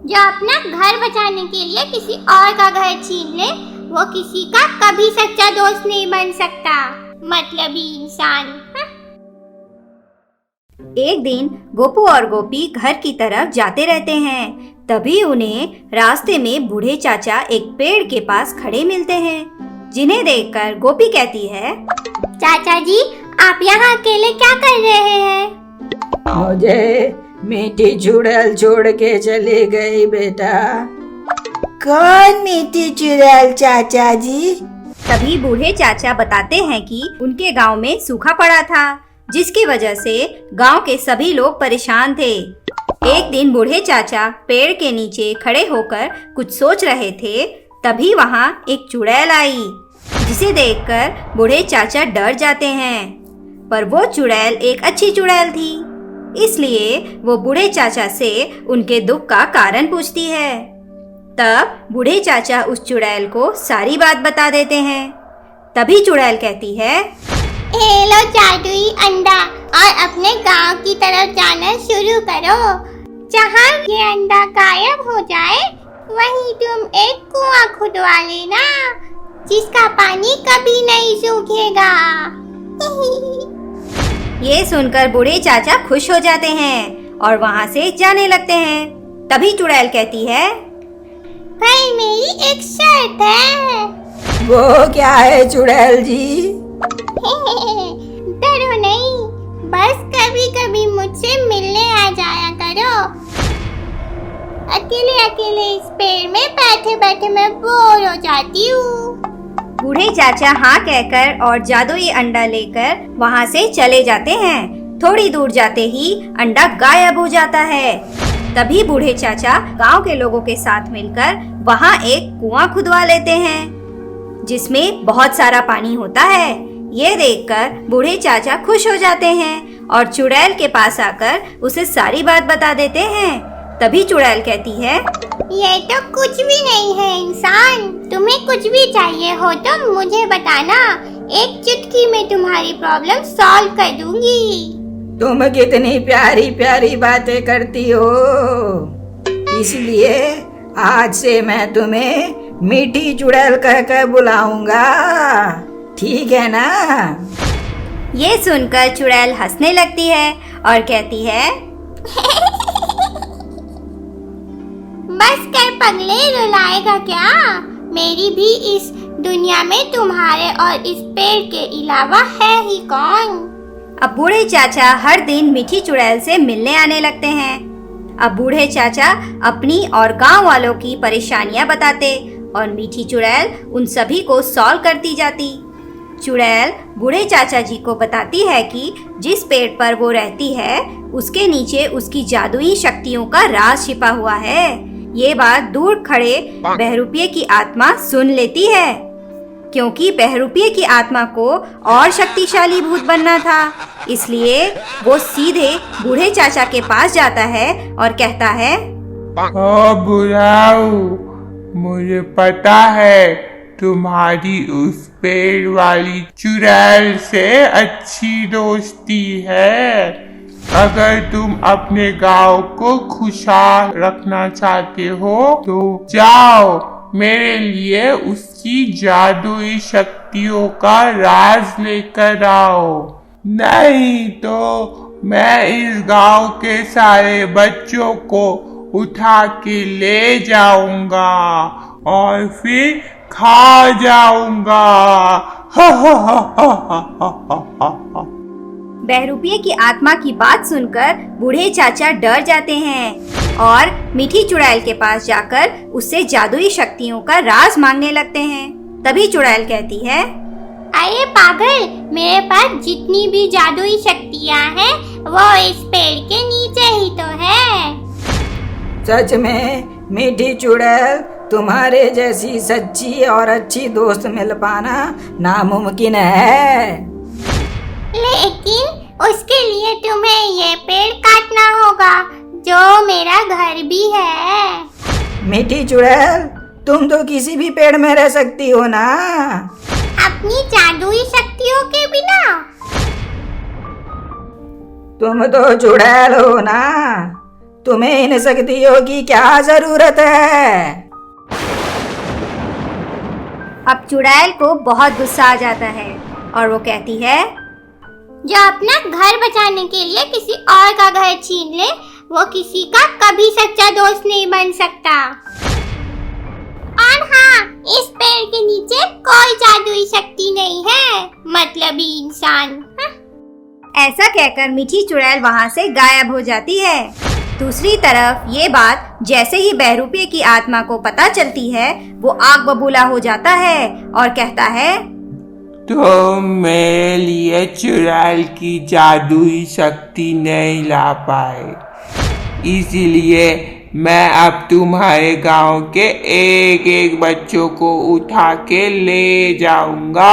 जो अपना घर बचाने के लिए किसी और का घर छीन ले, वो किसी का कभी सच्चा दोस्त नहीं बन सकता। मतलबी इंसान। एक दिन गोपू और गोपी घर की तरफ जाते रहते हैं। तभी उन्हें रास्ते में बूढ़े चाचा एक पेड़ के पास खड़े मिलते हैं, जिन्हें देखकर गोपी कहती है, चाचा जी, आप यहाँ अकेले क्या कर रहे हैं? मुझे मीठी चुड़ैल छोड़ के चली गई बेटा। कौन मीठी चुड़ैल चाचा जी? तभी बूढ़े चाचा बताते हैं कि उनके गांव में सूखा पड़ा था, जिसकी वजह से गांव के सभी लोग परेशान थे। एक दिन बूढ़े चाचा पेड़ के नीचे खड़े होकर कुछ सोच रहे थे। तभी वहां एक चुड़ैल आई, जिसे देखकर बूढ़े चाचा डर जाते हैं। पर वो चुड़ैल एक अच्छी चुड़ैल थी, इसलिए वो बूढ़े चाचा से उनके दुख का कारण पूछती है। तब बूढ़े चाचा उस चुड़ैल को सारी बात बता देते हैं। तभी चुड़ैल कहती है, ए लो जादुई अंडा और अपने गांव की तरफ जाना शुरू करो। जहाँ ये अंडा गायब हो जाए, वहीं तुम एक कुआं खुदवा लेना, जिसका पानी कभी नहीं सूखेगा। ये सुनकर बूढ़े चाचा खुश हो जाते हैं और वहाँ से जाने लगते हैं। तभी चुड़ैल कहती है, भाई मेरी एक शर्त है। वो क्या है चुड़ैल जी? डरो नहीं, बस कभी कभी मुझसे मिलने आ जाया करो। अकेले अकेले इस पेड़ में बैठे बैठे मैं बोर हो जाती हूँ। बूढ़े चाचा हाँ कहकर और जादुई अंडा लेकर वहाँ से चले जाते हैं। थोड़ी दूर जाते ही अंडा गायब हो जाता है। तभी बूढ़े चाचा गांव के लोगों के साथ मिलकर वहाँ एक कुआं खुदवा लेते हैं, जिसमें बहुत सारा पानी होता है। ये देखकर बूढ़े चाचा खुश हो जाते हैं और चुड़ैल के पास आकर उसे सारी बात बता देते हैं। तभी चुड़ैल कहती है, ये तो कुछ भी नहीं है इंसान, तुम्हें कुछ भी चाहिए हो तो मुझे बताना, एक चुटकी में तुम्हारी प्रॉब्लम सॉल्व कर दूंगी। तुम कितनी प्यारी प्यारी बातें करती हो, इसलिए आज से मैं तुम्हें मीठी चुड़ैल कहकर बुलाऊंगा, ठीक है ना? ये सुनकर चुड़ैल हंसने लगती है और कहती है, बस कर पगले, रुलाएगा क्या? मेरी भी इस दुनिया में तुम्हारे और इस पेड़ के अलावा है ही कौन? अब बूढ़े चाचा हर दिन मीठी चुड़ैल से मिलने आने लगते हैं। अब बूढ़े चाचा अपनी और गांव वालों की परेशानियां बताते और मीठी चुड़ैल उन सभी को सॉल्व करती जाती। चुड़ैल बूढ़े चाचा जी को बताती है कि जिस पेड़ पर वो रहती है, उसके नीचे उसकी जादुई शक्तियों का राज छिपा हुआ है। ये बात दूर खड़े बहरूपिये की आत्मा सुन लेती है, क्योंकि बहरूपिये की आत्मा को और शक्तिशाली भूत बनना था। इसलिए वो सीधे बूढ़े चाचा के पास जाता है और कहता है, ओ बुढ़ाऊ, मुझे पता है तुम्हारी उस पेड़ वाली चुड़ैल से अच्छी दोस्ती है। अगर तुम अपने गांव को खुशहाल रखना चाहते हो तो जाओ, मेरे लिए उसकी जादुई शक्तियों का राज लेकर आओ, नहीं तो मैं इस गांव के सारे बच्चों को उठा के ले जाऊंगा और फिर खा जाऊंगा। बहरूपिये की आत्मा की बात सुनकर बूढ़े चाचा डर जाते हैं और मीठी चुड़ैल के पास जाकर उससे जादुई शक्तियों का राज मांगने लगते हैं। तभी चुड़ैल कहती है, अरे पागल, मेरे पास जितनी भी जादुई शक्तियाँ हैं, वो इस पेड़ के नीचे ही तो है। सच में मीठी चुड़ैल, तुम्हारे जैसी सच्ची और अच्छी दोस्त मिल पाना नामुमकिन है। लेकिन उसके लिए तुम्हें ये पेड़ काटना होगा, जो मेरा घर भी है। मीठी चुड़ैल, तुम तो किसी भी पेड़ में रह सकती हो ना, अपनी जादुई शक्तियों के बिना। तुम तो चुड़ैल हो ना, तुम्हें इन शक्तियों की क्या जरूरत है? अब चुड़ैल को बहुत गुस्सा आ जाता है और वो कहती है, जो अपना घर बचाने के लिए किसी और का घर छीन ले, वो किसी का कभी सच्चा दोस्त नहीं बन सकता। और हाँ, इस पेड़ के नीचे कोई जादुई शक्ति नहीं है, मतलबी इंसान। ऐसा कहकर मीठी चुड़ैल वहाँ से गायब हो जाती है। दूसरी तरफ ये बात जैसे ही बहरूपे की आत्मा को पता चलती है, वो आग बबूला हो जाता है और कहता है, तुम मेरे लिए चुड़ैल की जादुई शक्ति नहीं ला पाए, इसीलिए मैं अब तुम्हारे गांव के एक एक बच्चों को उठा के ले जाऊंगा।